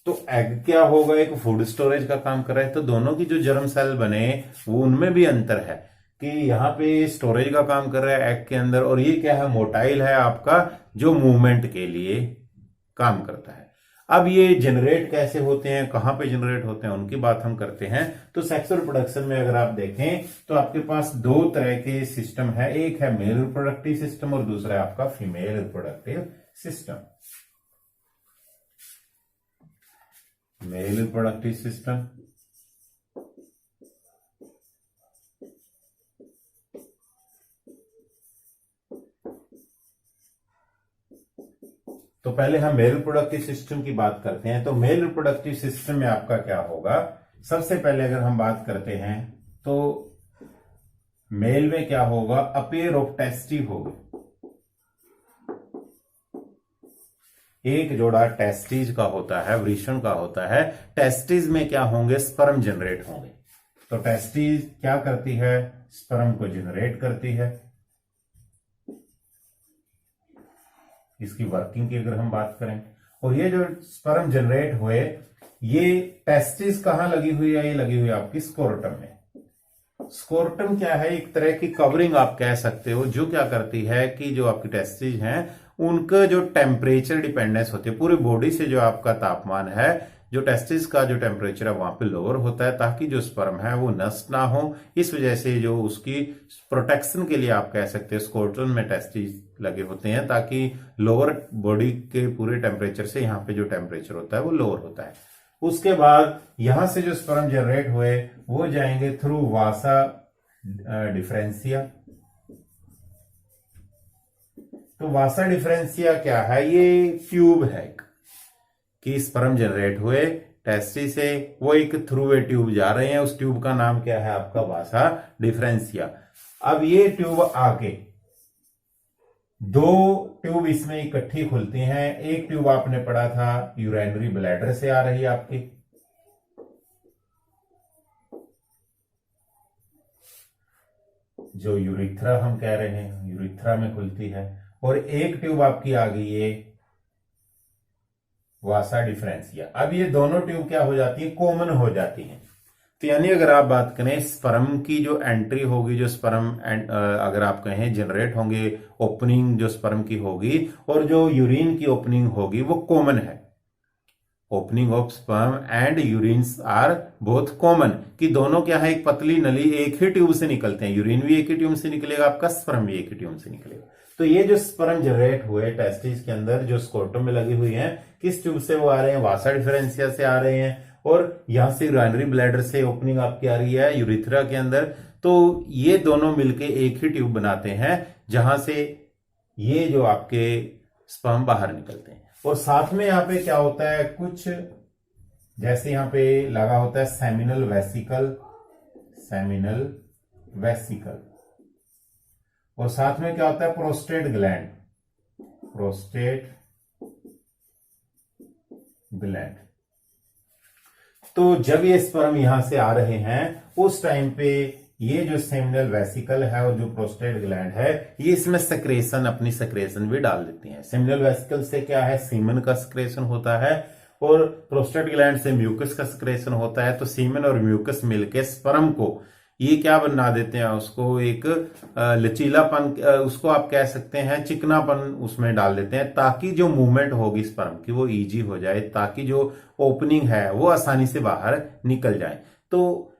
तो एग क्या होगा, एक फूड स्टोरेज का काम कर रहा है। तो दोनों की जो जर्म सेल बने वो उनमें भी अंतर है कि यहाँ पे स्टोरेज का काम कर रहा है एग के अंदर, और ये क्या है, मोटाइल है आपका, जो मूवमेंट के लिए काम करता है। अब ये जनरेट कैसे होते हैं, कहां पे जनरेट होते हैं, उनकी बात हम करते हैं। तो सेक्सुअल रिप्रोडक्शन में अगर आप देखें तो आपके पास दो तरह के सिस्टम है, एक है मेल रिप्रोडक्टिव सिस्टम और दूसरा है आपका female reproductive system. Male reproductive system तो पहले हम मेल रिप्रोडक्टिव सिस्टम की बात करते हैं। तो मेल रिप्रोडक्टिव सिस्टम में आपका क्या होगा, सबसे पहले अगर हम बात करते हैं तो मेल में क्या होगा, अपेयर ऑफ टेस्टी होगा, एक जोड़ा टेस्टीज का होता है, वृषण का होता है। टेस्टीज में क्या होंगे, स्पर्म जनरेट होंगे। तो टेस्टीज क्या करती है, स्पर्म को जनरेट करती है। इसकी वर्किंग की अगर हम बात करें, और ये जो स्पर्म जनरेट हुए, ये टेस्टिस कहां लगी हुई है, ये लगी हुई है आपकी स्कोर्टम में। स्कोर्टम क्या है, एक तरह की कवरिंग आप कह सकते हो, जो क्या करती है कि जो आपकी टेस्टिस हैं उनका जो टेम्परेचर डिपेंडेंस होती है, पूरी बॉडी से जो आपका तापमान है, जो टेस्टिस का जो टेम्परेचर है वहां पे लोअर होता है, ताकि जो स्पर्म है वो नष्ट ना हो। इस वजह से जो उसकी प्रोटेक्शन के लिए आप कह सकते हैं स्कोर्टन में टेस्टिस लगे होते हैं, ताकि लोअर बॉडी के पूरे टेम्परेचर से यहाँ पे जो टेम्परेचर होता है वो लोअर होता है। उसके बाद यहां से जो स्पर्म जनरेट हुए वो जाएंगे थ्रू वासा डिफरेंशिया। तो वासा डिफरेंशिया क्या है, ये ट्यूब है कि स्पर्म जनरेट हुए टेस्टी से, वो एक थ्रू ए ट्यूब जा रहे हैं, उस ट्यूब का नाम क्या है आपका, वासा डिफरेंशिया। अब ये ट्यूब आके दो ट्यूब इसमें इकट्ठी खुलती हैं। एक ट्यूब आपने पढ़ा था यूरिनरी ब्लैडर से आ रही है आपकी, जो यूरिथ्रा हम कह रहे हैं, यूरिथ्रा में खुलती है। और एक ट्यूब आपकी आ गई है वासा डिफरेंशिया। अब ये दोनों ट्यूब क्या हो जाती है, कॉमन हो जाती हैं। तो यानी अगर आप बात करें स्पर्म की जो एंट्री होगी, जो स्पर्म अगर आप कहें जनरेट होंगे, ओपनिंग जो स्पर्म की होगी और जो यूरिन की ओपनिंग होगी वो कॉमन है। Opening of sperm and urines are both common, कि दोनों क्या है, एक पतली नली एक ही ट्यूब से निकलते हैं। यूरिन भी एक ही ट्यूब से निकलेगा, आपका स्पर्म भी एक ही ट्यूब से निकलेगा। तो ये जो स्पर्म जनरेट हुए टेस्टिस के अंदर जो स्कोर्टम में लगी हुई हैं, किस ट्यूब से वो आ रहे हैं, वासा डिफरेंशिया से आ रहे हैं। और यहां से यूरिनरी ब्लैडर से ओपनिंग आपकी आ रही है यूरिथ्रा के अंदर। तो ये दोनों मिलके एक ही ट्यूब बनाते हैं, जहां से ये जो आपके स्पर्म बाहर निकलते हैं। और साथ में यहाँ पे क्या होता है, कुछ जैसे यहाँ पे लगा होता है सेमिनल वेसिकल, सेमिनल वेसिकल। और साथ में क्या होता है, प्रोस्टेट ग्लैंड, प्रोस्टेट ग्लैंड। तो जब ये स्पर्म यहां से आ रहे हैं उस टाइम पे ये जो सेमिनल वेसिकल है और जो प्रोस्टेट ग्लैंड है, ये इसमें सेक्रेशन, अपनी सेक्रेशन भी डाल देती हैं। सेमिनल वेसिकल से क्या है, सीमन का सेक्रेशन होता है, और प्रोस्टेट ग्लैंड से म्यूकस का सेक्रेशन होता है। तो सीमन और म्यूकस मिलके स्पर्म को ये क्या बना देते हैं, उसको एक लचीलापन, उसको आप कह सकते हैं चिकनापन उसमें डाल देते हैं, ताकि जो मूवमेंट होगी स्पर्म की वो इजी हो जाए, ताकि जो ओपनिंग है वो आसानी से बाहर निकल जाए। तो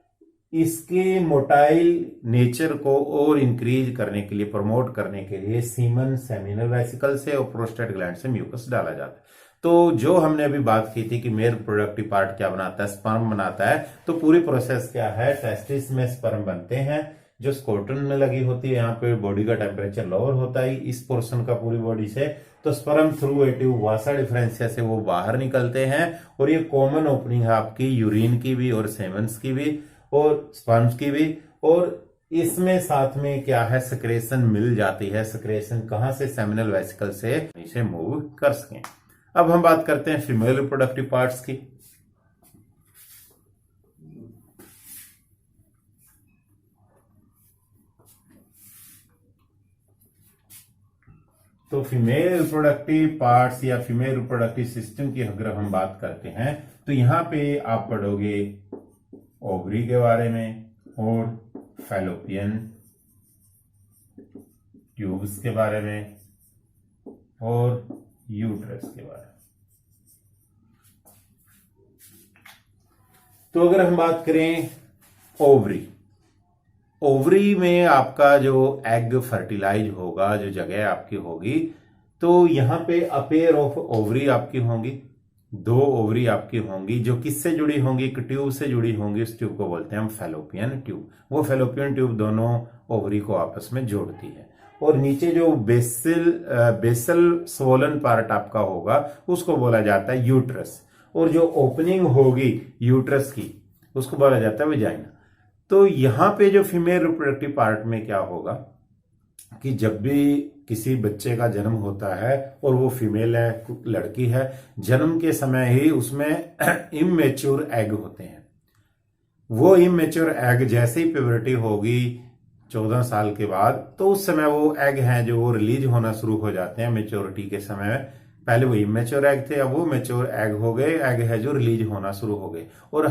इसके मोटाइल नेचर को और इंक्रीज करने के लिए, प्रमोट करने के लिए सीमन सेमिनल वेसिकल से और प्रोस्टेट ग्लैंड से म्यूकस डाला जाता है। तो जो हमने अभी बात की थी कि मेल प्रोडक्टिव पार्ट क्या बनाता है, स्पर्म बनाता है। तो पूरी प्रोसेस क्या है, टेस्टिस में स्पर्म बनते हैं, जो स्कोटन में लगी होती है, यहाँ पे बॉडी का टेम्परेचर लोअर होता है इस पोर्शन का पूरी बॉडी से, तो sperm through a tube Vasa differentia से वो बाहर निकलते हैं। और ये कॉमन ओपनिंग है आपकी यूरिन की भी और सेमेंस की भी और स्पर्म्स की भी। और इसमें साथ में क्या है, सेक्रेशन मिल जाती है। सेक्रेशन कहां से, सेमिनल वेसिकल से इसे मूव कर सकें। अब हम बात करते हैं फीमेल रिप्रोडक्टिव पार्ट्स की। तो फीमेल रिप्रोडक्टिव पार्ट्स या फीमेल रिप्रोडक्टिव सिस्टम की अगर हम बात करते हैं तो यहां पे आप पढ़ोगे ओवरी के बारे में और फैलोपियन ट्यूब्स के बारे में और यूट्रस के बारे में। तो अगर हम बात करें ओवरी, ओवरी में आपका जो एग फर्टिलाइज होगा, जो जगह आपकी होगी, तो यहां पे अपेयर ऑफ ओवरी आपकी होंगी, 2 ओवरी आपकी होंगी, जो किससे जुड़ी होंगी, एक ट्यूब से जुड़ी होंगी। उस ट्यूब को बोलते हैं हम फैलोपियन ट्यूब। वो फैलोपियन ट्यूब दोनों ओवरी को आपस में जोड़ती है। और नीचे जो बेसल स्वोलन पार्ट आपका होगा उसको बोला जाता है यूट्रस। और जो ओपनिंग होगी यूट्रस की उसको बोला जाता है वजाइना। तो यहां पे जो फीमेल रिप्रोडक्टिव पार्ट में क्या होगा कि जब भी किसी बच्चे का जन्म होता है और वो फीमेल है, लड़की है, जन्म के समय ही उसमें इमेच्योर एग होते हैं। वो इमेच्योर एग जैसे ही प्यूबर्टी होगी 14 साल के बाद, तो उस समय वो एग हैं जो वो रिलीज होना शुरू हो जाते हैं मेच्योरिटी के समय में। पहले वो इमेच्योर एग थे, अब वो मेच्योर एग हो गए, एग है जो रिलीज होना शुरू हो गए। और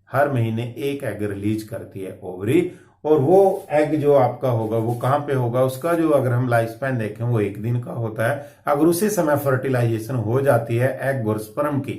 हर महीने एक एग रिलीज करती है ओवरी। और वो एग जो आपका होगा वो कहां पे होगा, उसका जो अगर हम लाइफ स्पैन देखें वो 1 दिन का होता है। अगर उसी समय फर्टिलाइजेशन हो जाती है एग और स्पर्म की,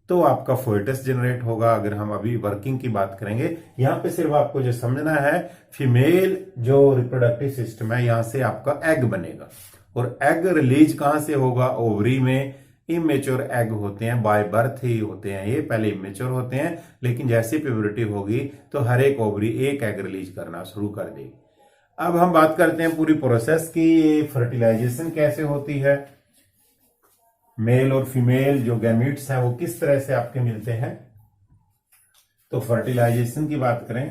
तो आपका फोएटस जनरेट होगा। अगर हम अभी वर्किंग की बात करेंगे, यहां पे सिर्फ आपको जो समझना है, फीमेल जो रिप्रोडक्टिव सिस्टम है, यहां से आपका एग बनेगा। और एग रिलीज कहां से होगा, ओवरी में। इमेच्योर एग होते हैं, बाय बर्थ ही होते हैं, ये पहले इमेच्योर होते हैं, लेकिन जैसे प्यूबर्टी होगी तो हर एक ओवरी एक एग रिलीज करना शुरू कर देगी। अब हम बात करते हैं पूरी प्रोसेस की, फर्टिलाइजेशन कैसे होती है, मेल और फीमेल जो गैमीट्स हैं वो किस तरह से आपके मिलते हैं। तो फर्टिलाइजेशन की बात करें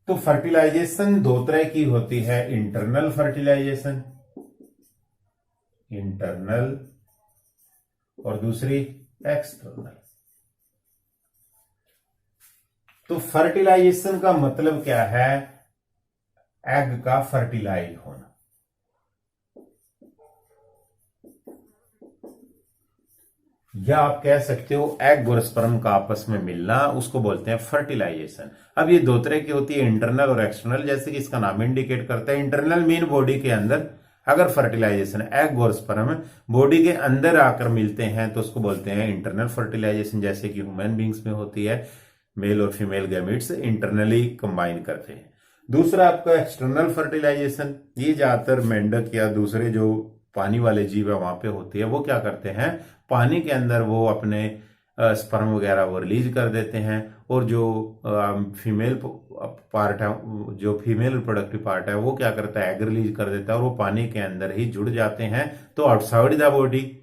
तो फर्टिलाइजेशन 2 तरह की होती है, इंटरनल फर्टिलाइजेशन, इंटरनल, और दूसरी एक्सटर्नल। तो फर्टिलाइजेशन का मतलब क्या है, एग का फर्टिलाइज होना। या आप कह सकते हो एग और स्पर्म का आपस में मिलना, उसको बोलते हैं फर्टिलाइजेशन। अब ये 2 तरह की होती है, इंटरनल और एक्सटर्नल। जैसे कि इसका नाम इंडिकेट करता है, इंटरनल मीन बॉडी के अंदर अगर फर्टिलाइजेशन एग और स्पर्म बॉडी के अंदर आकर मिलते हैं तो उसको बोलते हैं इंटरनल फर्टिलाइजेशन। जैसे कि ह्यूमन बींग्स में होती है, मेल और फीमेल गैमीट्स इंटरनली कंबाइन करते हैं। दूसरा आपका एक्सटर्नल फर्टिलाइजेशन, ये ज्यादातर मेंढक या दूसरे जो पानी वाले जीव है वहां पे होती है। वो क्या करते हैं, पानी के अंदर वो अपने स्पर्म वगैरह वो रिलीज कर देते हैं। और जो फीमेल पार्ट है, जो फीमेल रिप्रोडक्टिव पार्ट है, वो क्या करता है, एग रिलीज कर देता है और वो पानी के अंदर ही जुड़ जाते हैं। तो आउटसाइड द बॉडी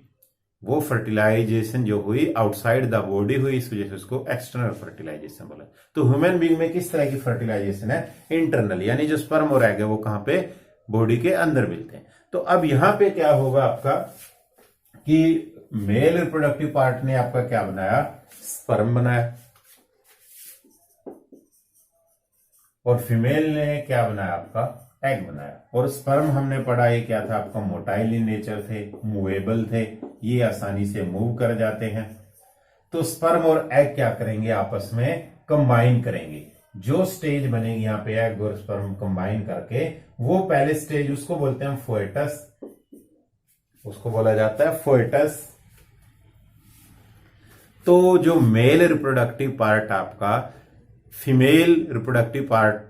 वो फर्टिलाइजेशन जो हुई आउटसाइड द बॉडी हुई, इस वजह से उसको एक्सटर्नल फर्टिलाइजेशन बोला। तो ह्यूमन बीइंग में किस तरह की फर्टिलाइजेशन है, इंटरनल, यानी जो स्पर्म और एग है वो कहां पे, बॉडी के अंदर मिलते हैं। तो अब यहां पे क्या होगा आपका कि मेल रिप्रोडक्टिव पार्ट ने आपका क्या बनाया, स्पर्म बनाया, और फीमेल ने क्या बनाया, आपका एग बनाया। और स्पर्म हमने पढ़ा ये क्या था आपका, मोटाइल इन नेचर थे, मूवेबल थे, ये आसानी से मूव कर जाते हैं। तो स्पर्म और एग क्या करेंगे, आपस में कंबाइन करेंगे। जो स्टेज बनेगी यहाँ पे एग और स्पर्म कंबाइन करके, वो पहले स्टेज उसको बोलते हैं फोएटस, उसको बोला जाता है फोएटस। तो जो मेल रिप्रोडक्टिव पार्ट आपका, फीमेल रिप्रोडक्टिव पार्ट,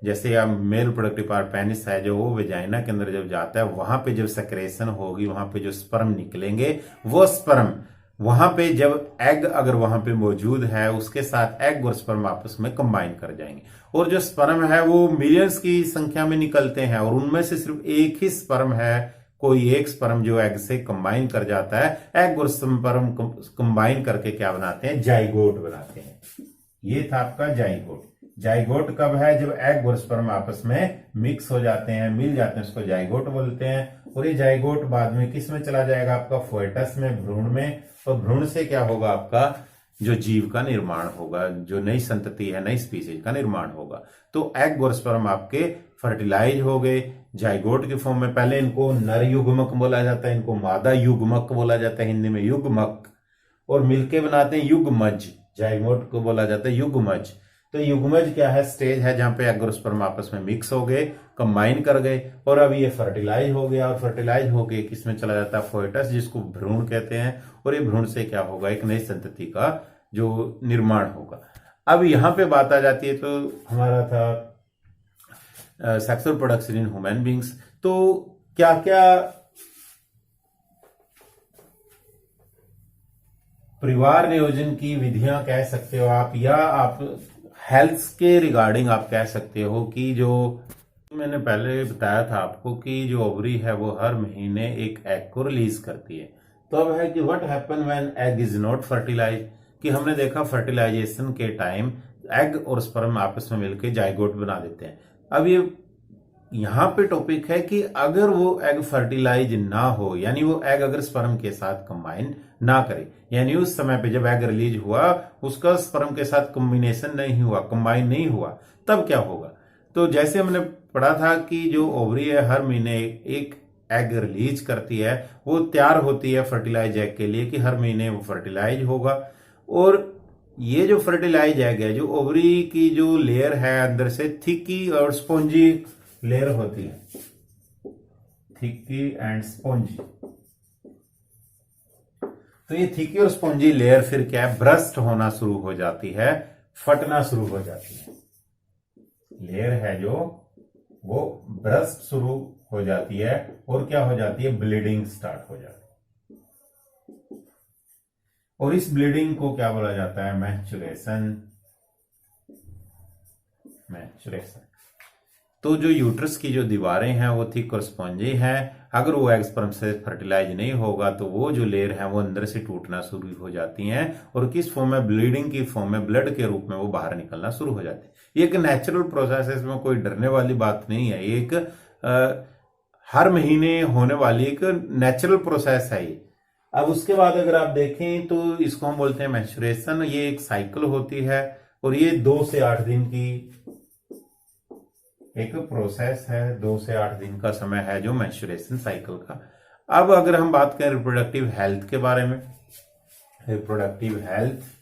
जैसे आप मेल रिप्रोडक्टिव पार्ट पेनिस है जो, वो वेजाइना के अंदर जब जाता है, वहां पे जब सेक्रेशन होगी, वहां पे जो स्पर्म निकलेंगे, वो स्पर्म वहां पे जब एग अगर वहां पे मौजूद है, उसके साथ एग और स्पर्म आपस में कंबाइन कर जाएंगे, और जो स्पर्म है वो मिलियंस की संख्या में निकलते हैं, और उनमें से सिर्फ एक ही स्पर्म है, कोई एक स्पर्म जो एग से कंबाइन कर जाता है। एग और स्पर्म कंबाइन करके क्या बनाते हैं, जाइगोट बनाते हैं। ये था आपका जाइगोट। जाइगोट कब है, जब एग और स्पर्म आपस में मिक्स हो जाते हैं, मिल जाते हैं, उसको जाइगोट बोलते हैं। और ये जाइगोट बाद में किस में चला जाएगा, आपका फोएटस में, भ्रूण में, और भ्रूण से क्या होगा, आपका जो जीव का निर्माण होगा, जो नई संतति है, नई स्पीसीज का निर्माण होगा। तो एग और स्पर्म आपके फर्टिलाइज हो गए जाइगोट के फॉर्म में। पहले इनको नर युग्मक बोला जाता है, इनको मादा युग्मक बोला जाता है, हिंदी में युग्मक, और मिलके बनाते हैं युग्मज। जाइगोट को बोला जाता है युग्मज। तो युग्मज क्या है, स्टेज है जहां पे एग और स्पर्म आपस में मिक्स हो गए, कंबाइन कर गए, और अब ये फर्टिलाइज हो गया, और फर्टिलाइज हो गए किसमें चला जाता है, फोएटस, जिसको भ्रूण कहते हैं। और ये भ्रूण से क्या होगा, एक नई संतति का जो निर्माण होगा। अब यहां पे बात आ जाती है, तो हमारा था sexual production in human beings. तो क्या क्या परिवार नियोजन की विधियां कह सकते हो आप, या आप हेल्थ के रिगार्डिंग आप कह सकते हो कि जो मैंने पहले बताया था आपको कि जो ओवरी है वो हर महीने एक एग को रिलीज करती है। तो अब है कि what happen when egg is not fertilize, कि हमने देखा फर्टिलाइजेशन के टाइम एग और स्पर्म आपस में मिलकर जाइगोट बना देते हैं। अब ये यहां पे टॉपिक है कि अगर वो एग फर्टिलाइज ना हो, यानी वो एग अगर स्पर्म के साथ कंबाइन ना करे, यानी उस समय पे जब एग रिलीज हुआ उसका स्पर्म के साथ कॉम्बिनेशन नहीं हुआ, कंबाइन नहीं हुआ, तब क्या होगा। तो जैसे हमने पढ़ा था कि जो ओवरी है हर महीने एक एग रिलीज करती है, वो तैयार होती है फर्टिलाइज एग के लिए कि हर महीने वो फर्टिलाइज होगा। और ये जो फर्टिलाइज एग है, जो ओवरी की जो लेयर है अंदर से थिकी और स्पॉन्जी लेयर होती है, थिकी एंड स्पॉन्जी। तो ये थिकी और स्पॉन्जी लेयर फिर क्या है, ब्रस्ट होना शुरू हो जाती है, फटना शुरू हो जाती है। लेयर है जो वो ब्रस्ट शुरू हो जाती है, और क्या हो जाती है, ब्लीडिंग स्टार्ट हो जाती है। और इस ब्लीडिंग को क्या बोला जाता है, मैच्योरेशन। मैच्योरेशन। तो जो यूट्रस की जो दीवारें हैं वो थिक और स्पॉन्जी हैं। अगर वो एग स्पर्म से फर्टिलाइज नहीं होगा तो वो जो लेयर है वो अंदर से टूटना शुरू हो जाती हैं, और किस फॉर्म में, ब्लीडिंग की फॉर्म में, ब्लड के रूप में वो बाहर निकलना शुरू हो जाती है। ये एक नेचुरल प्रोसेस है, इसमें कोई डरने वाली बात नहीं है। ये एक हर महीने होने वाली एक नेचुरल प्रोसेस है ये। अब उसके बाद अगर आप देखें तो इसको हम बोलते हैं मैच्योरेशन। ये एक साइकिल होती है, और ये 2 से 8 दिन की एक प्रोसेस है, 2 से 8 दिन का समय है जो मैच्योरेशन साइकिल का। अब अगर हम बात करें रिप्रोडक्टिव हेल्थ के बारे में, रिप्रोडक्टिव हेल्थ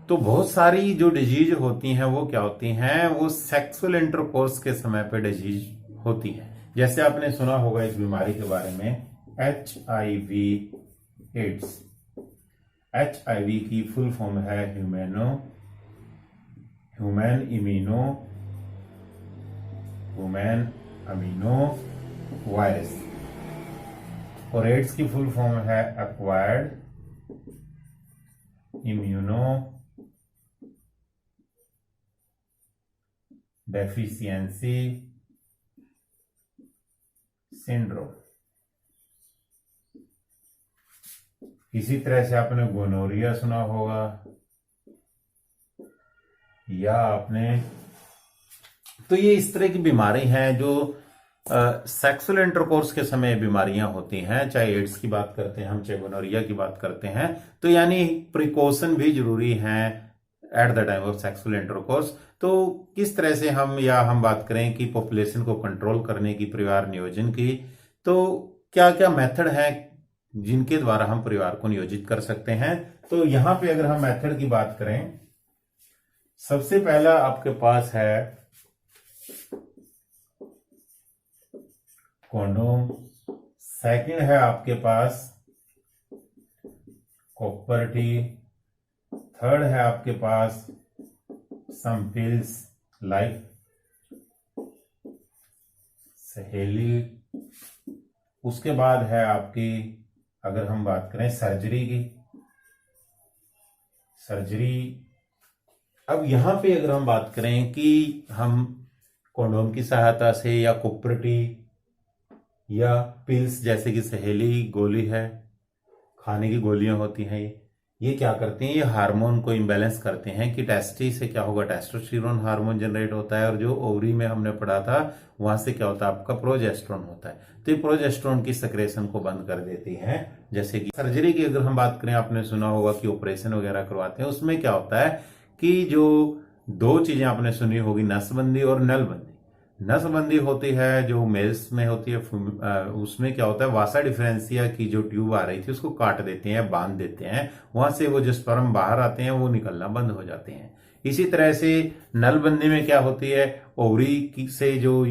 तो बहुत सारी जो डिजीज होती हैं वो क्या होती हैं, वो सेक्सुअल इंटरकोर्स के समय पे डिजीज होती हैं। जैसे आपने सुना होगा इस बीमारी के बारे में, HIV एड्स। HIV की फुल फॉर्म है ह्यूमन अमीनो वायरस, और एड्स की फुल फॉर्म है एक्वायर्ड इम्यूनो डेफिशिएंसी सिंड्रोम। इसी तरह से आपने गोनोरिया सुना होगा, या आपने, तो ये इस तरह की बीमारी हैं जो सेक्सुअल इंटरकोर्स के समय बीमारियां होती हैं। चाहे एड्स की बात करते हैं हम, चाहे गोनोरिया की बात करते हैं, तो यानी प्रिकॉशन भी जरूरी है at the time of sexual intercourse. तो किस तरह से हम बात करें कि पॉपुलेशन को कंट्रोल करने की, परिवार नियोजन की, तो क्या क्या मेथड है जिनके द्वारा हम परिवार को नियोजित कर सकते हैं। तो यहां पे अगर हम मेथड की बात करें, सबसे पहला आपके पास है कॉन्डोम, सेकंड है आपके पास कॉपर टी। थर्ड है आपके पास सम पिल्स लाइक सहेली। उसके बाद है आपकी, अगर हम बात करें सर्जरी की, सर्जरी। अब यहां पे अगर हम बात करें कि हम कॉन्डोम की सहायता से या कॉपर टी या पिल्स जैसे कि सहेली गोली है, खाने की गोलियां होती हैं, ये क्या करते हैं, ये हार्मोन को इम्बैलेंस करते हैं कि टेस्टी से क्या होगा, टेस्टोस्टेरोन हार्मोन जनरेट होता है और जो ओवरी में हमने पढ़ा था वहां से क्या होता है, आपका प्रोजेस्टेरोन होता है। तो ये प्रोजेस्टेरोन की सेक्रेशन को बंद कर देती है। जैसे कि सर्जरी की अगर हम बात करें, आपने सुना होगा कि ऑपरेशन वगैरह करवाते हैं, उसमें क्या होता है कि जो दो चीजें आपने सुनी होगी, नसबंदी और नलबंदी। नसबंदी होती है जो मेल्स में होती है, उसमें क्या होता है, वासा डिफरेंसिया की जो ट्यूब आ रही थी उसको काट देते हैं, बांध देते हैं, वहां से वो जो स्पर्म बाहर आते हैं वो निकलना बंद हो जाते हैं। इसी तरह से नलबंदी में क्या होती है, ओवरी से जो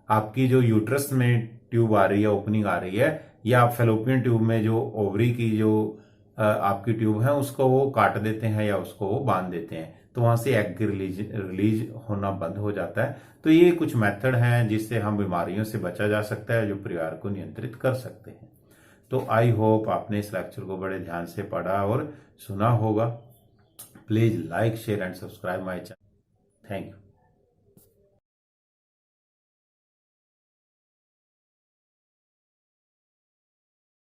आपकी जो यूट्रस में ट्यूब आ रही है, ओपनिंग आ रही है, या फेलोपियन ट्यूब में जो ओवरी की जो आपकी ट्यूब है उसको वो काट देते हैं या उसको वो बांध देते हैं, तो वहां से एग रिलीज होना बंद हो जाता है। तो ये कुछ मेथड हैं जिससे हम बीमारियों से बचा जा सकता है, जो परिवार को नियंत्रित कर सकते हैं। तो आई होप आपने इस लेक्चर को बड़े ध्यान से पढ़ा और सुना होगा। Please like share and subscribe my channel. Thank you.